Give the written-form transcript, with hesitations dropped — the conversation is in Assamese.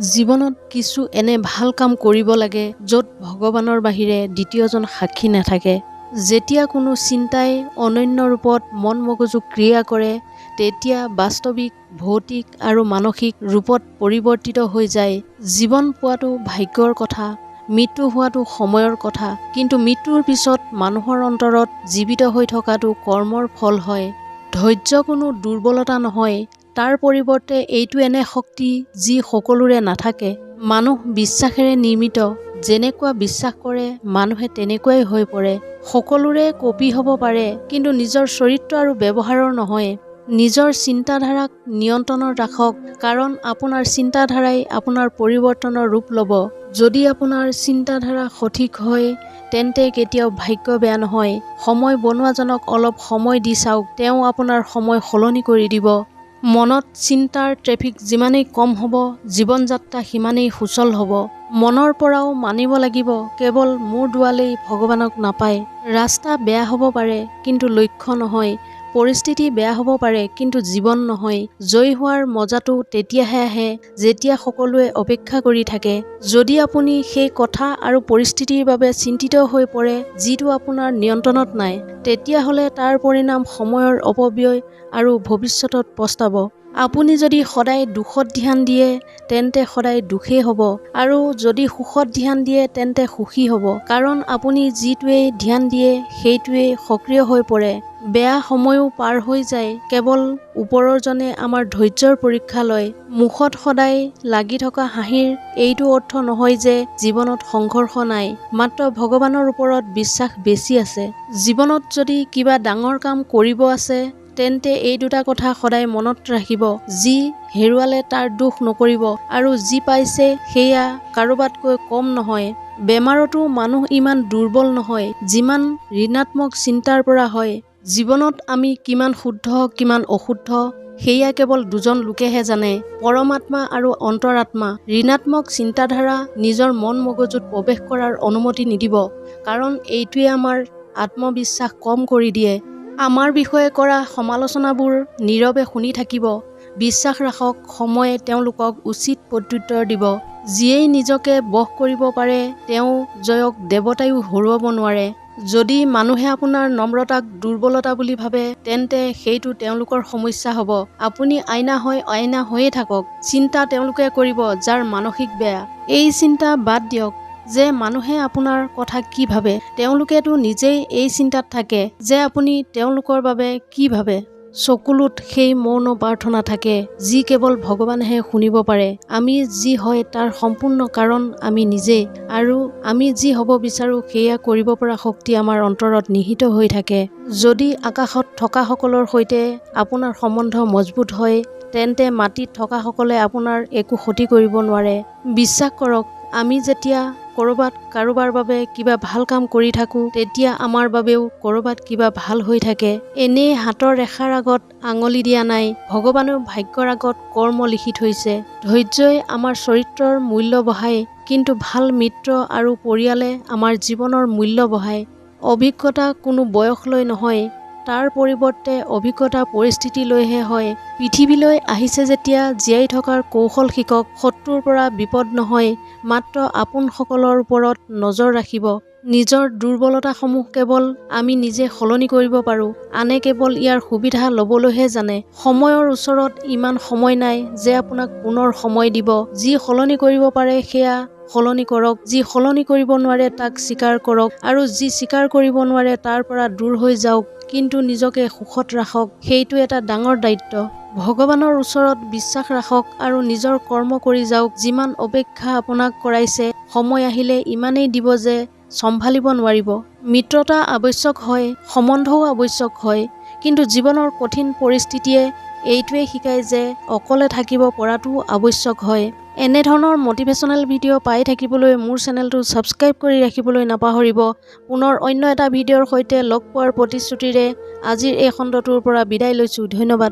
জীৱনত কিছু এনে ভাল কাম কৰিব লাগে য'ত ভগৱানৰ বাহিৰে দ্বিতীয়জন সাক্ষী নাথাকে। যেতিয়া কোনো চিন্তাই অনন্য ৰূপত মন মগজু ক্ৰিয়া কৰে তেতিয়া বাস্তৱিক, ভৌতিক আৰু মানসিক ৰূপত পৰিৱৰ্তিত হৈ যায়। জীৱন পোৱাটো ভাগ্যৰ কথা, মৃত্যু হোৱাটো সময়ৰ কথা, কিন্তু মৃত্যুৰ পিছত মানুহৰ অন্তৰত জীৱিত হৈ থকাটো কৰ্মৰ ফল হয়। ধৈৰ্য কোনো দুৰ্বলতা নহয়, তাৰ পৰিৱৰ্তে এইটো এনে শক্তি যি সকলোৰে নাথাকে। মানুহ বিশ্বাসেৰে নিৰ্মিত, যেনেকুৱা বিশ্বাস কৰে মানুহে তেনেকুৱাই হৈ পৰে। সকলোৰে কপি হ'ব পাৰে, কিন্তু নিজৰ চৰিত্ৰ আৰু ব্যৱহাৰৰ নহয়। নিজৰ চিন্তাধাৰাক নিয়ন্ত্ৰণত ৰাখক, কাৰণ আপোনাৰ চিন্তাধাৰাই আপোনাৰ পৰিৱৰ্তনৰ ৰূপ ল'ব। যদি আপোনাৰ চিন্তাধাৰা সঠিক হয় তেন্তে কেতিয়াও ভাগ্য বেয়া নহয়। সময় বনোৱাজনক অলপ সময় দি চাওক, তেওঁ আপোনাৰ সময় সলনি কৰি দিব। মনত চিন্তাৰ ট্ৰেফিক যিমানেই কম হ'ব, জীৱন যাত্ৰা সিমানেই সুচল হ'ব। মনৰ পৰাও মানিব লাগিব, কেৱল মূৰ দোৱালেই ভগৱানক নাপায়। ৰাস্তা বেয়া হ'ব পাৰে কিন্তু লক্ষ্য নহয়, পৰিস্থিতি বেয়া হ'ব পাৰে কিন্তু জীৱন নহয়। জয়ী হোৱাৰ মজাটো তেতিয়াহে আহে যেতিয়া সকলোৱে অপেক্ষা কৰি থাকে। যদি আপুনি সেই কথা আৰু পৰিস্থিতিৰ বাবে চিন্তিত হৈ পৰে যিটো আপোনাৰ নিয়ন্ত্ৰণত নাই, তেতিয়াহ'লে তাৰ পৰিণাম সময়ৰ অপব্যয় আৰু ভৱিষ্যতত পস্তাব। আপুনি যদি সদায় দুখত ধ্যান দিয়ে তেন্তে সদায় দুখেই হ'ব, আৰু যদি সুখত ধ্যান দিয়ে তেন্তে সুখী হ'ব, কাৰণ আপুনি যিটোৱেই ধ্যান দিয়ে সেইটোৱেই সক্ৰিয় হৈ পৰে। বেয়া সময়ো পাৰ হৈ যায়, কেৱল ওপৰৰজনে আমাৰ ধৈৰ্যৰ পৰীক্ষা লয়। মুখত সদায় লাগি থকা হাঁহিৰ এইটো অৰ্থ নহয় যে জীৱনত সংঘৰ্ষ নাই, মাত্ৰ ভগৱানৰ ওপৰত বিশ্বাস বেছি আছে। জীৱনত যদি কিবা ডাঙৰ কাম কৰিব আছে তেন্তে এই দুটা কথা সদায় মনত ৰাখিব। যি হেৰুৱালে তাৰ দুখ নকৰিব, আৰু যি পাইছে সেয়া কাৰোবাতকৈ কম নহয়। বেমাৰতো মানুহ ইমান দুৰ্বল নহয় যিমান ঋণাত্মক চিন্তাৰ পৰা হয়। জীৱনত আমি কিমান শুদ্ধ কিমান অশুদ্ধ সেয়া কেৱল দুজন লোকেহে জানে, পৰমাত্মা আৰু অন্তৰাত্মা। ঋণাত্মক চিন্তাধাৰা নিজৰ মন মগজুত প্ৰৱেশ কৰাৰ অনুমতি নিদিব, কাৰণ এইটোৱে আমাৰ আত্মবিশ্বাস কম কৰি দিয়ে। আমাৰ বিষয়ে কৰা সমালোচনাবোৰ নীৰৱে শুনি থাকিব। বিশ্বাস ৰাখক, সময়ে তেওঁলোকক উচিত প্ৰত্যুত্তৰ দিব। যিয়েই নিজকে বশ কৰিব পাৰে তেওঁ জয়ক দেৱতায়ো হৰুৱাব নোৱাৰে। যদি মানুহে আপোনাৰ নম্ৰতাক দুৰ্বলতা বুলি ভাবে তেন্তে সেইটো তেওঁলোকৰ সমস্যা হ'ব। আপুনি আইনা হৈয়ে থাকক। চিন্তা তেওঁলোকে কৰিব যাৰ মানসিক বেয়া। এই চিন্তা বাদ দিয়ক যে মানুহে আপোনাৰ কথা কি ভাবে, তেওঁলোকেতো নিজেই এই চিন্তাত থাকে যে আপুনি তেওঁলোকৰ বাবে কি ভাবে। চকুলোত সেই মৌন প্ৰাৰ্থনা থাকে যি কেৱল ভগৱানেহে শুনিব পাৰে। আমি যি হয় তাৰ সম্পূৰ্ণ কাৰণ আমি নিজেই, আৰু আমি যি হ'ব বিচাৰো সেয়া কৰিব পৰা শক্তি আমাৰ অন্তৰত নিহিত হৈ থাকে। যদি আকাশত থকা সকলৰ সৈতে আপোনাৰ সম্বন্ধ মজবুত হয় তেন্তে মাটিত থকা সকলে আপোনাৰ একো ক্ষতি কৰিব নোৱাৰে। বিশ্বাস কৰক, আমি যেতিয়া ক'ৰবাত কাৰোবাৰ বাবে কিবা ভাল কাম কৰি থাকোঁ তেতিয়া আমাৰ বাবেও ক'ৰবাত কিবা ভাল হৈ থাকে। এনেই হাতৰ ৰেখাৰ আগত আঙুলি দিয়া নাই, ভগৱানেও ভাগ্যৰ আগত কৰ্ম লিখি থৈছে। ধৈৰ্যই আমাৰ চৰিত্ৰৰ মূল্য বঢ়ায়, কিন্তু ভাল মিত্ৰ আৰু পৰিয়ালে আমাৰ জীৱনৰ মূল্য বঢ়ায়। অভিজ্ঞতা কোনো বয়স লৈ নহয়, তাৰ পৰিৱৰ্তে অভিজ্ঞতা পৰিস্থিতি লৈহে হয়। পৃথিৱীলৈ আহিছে যেতিয়া জীয়াই থকাৰ কৌশল শিকক। শত্ৰুৰ পৰা বিপদ নহয়, মাত্ৰ আপোনসকলৰ ওপৰত নজৰ ৰাখিব। নিজৰ দুৰ্বলতাসমূহ কেৱল আমি নিজে সলনি কৰিব পাৰোঁ, আনে কেৱল ইয়াৰ সুবিধা ল'বলৈহে জানে। সময়ৰ ওচৰত ইমান সময় নাই যে আপোনাক পুনৰ সময় দিব। যি সলনি কৰিব পাৰে সেয়া সলনি কৰক, যি সলনি কৰিব নোৱাৰে তাক স্বীকাৰ কৰক, আৰু যি স্বীকাৰ কৰিব নোৱাৰে তাৰ পৰা দূৰ হৈ যাওক, কিন্তু নিজকে সুখত ৰাখক। সেইটো এটা ডাঙৰ দায়িত্ব। ভগৱানৰ ওচৰত বিশ্বাস ৰাখক আৰু নিজৰ কৰ্ম কৰি যাওক। যিমান অপেক্ষা আপোনাক কৰাইছে, সময় আহিলে ইমানেই দিব যে চম্ভালিব নোৱাৰিব। মিত্ৰতা আৱশ্যক হয়, সম্বন্ধও আৱশ্যক হয়, কিন্তু জীৱনৰ কঠিন পৰিস্থিতিয়ে এইটোৱে শিকায় যে অকলে থাকিব পৰাটোও আৱশ্যক হয়। এনেধৰণৰ মটিভেশ্যনেল ভিডিঅ' পাই থাকিবলৈ মোৰ চেনেলটো ছাবস্ক্ৰাইব কৰি ৰাখিবলৈ নাপাহৰিব। পুনৰ অন্য এটা ভিডিঅ'ৰ সৈতে লগ পোৱাৰ প্ৰতিশ্ৰুতিৰে আজিৰ এই খণ্ডটোৰ পৰা বিদায় লৈছোঁ। ধন্যবাদ।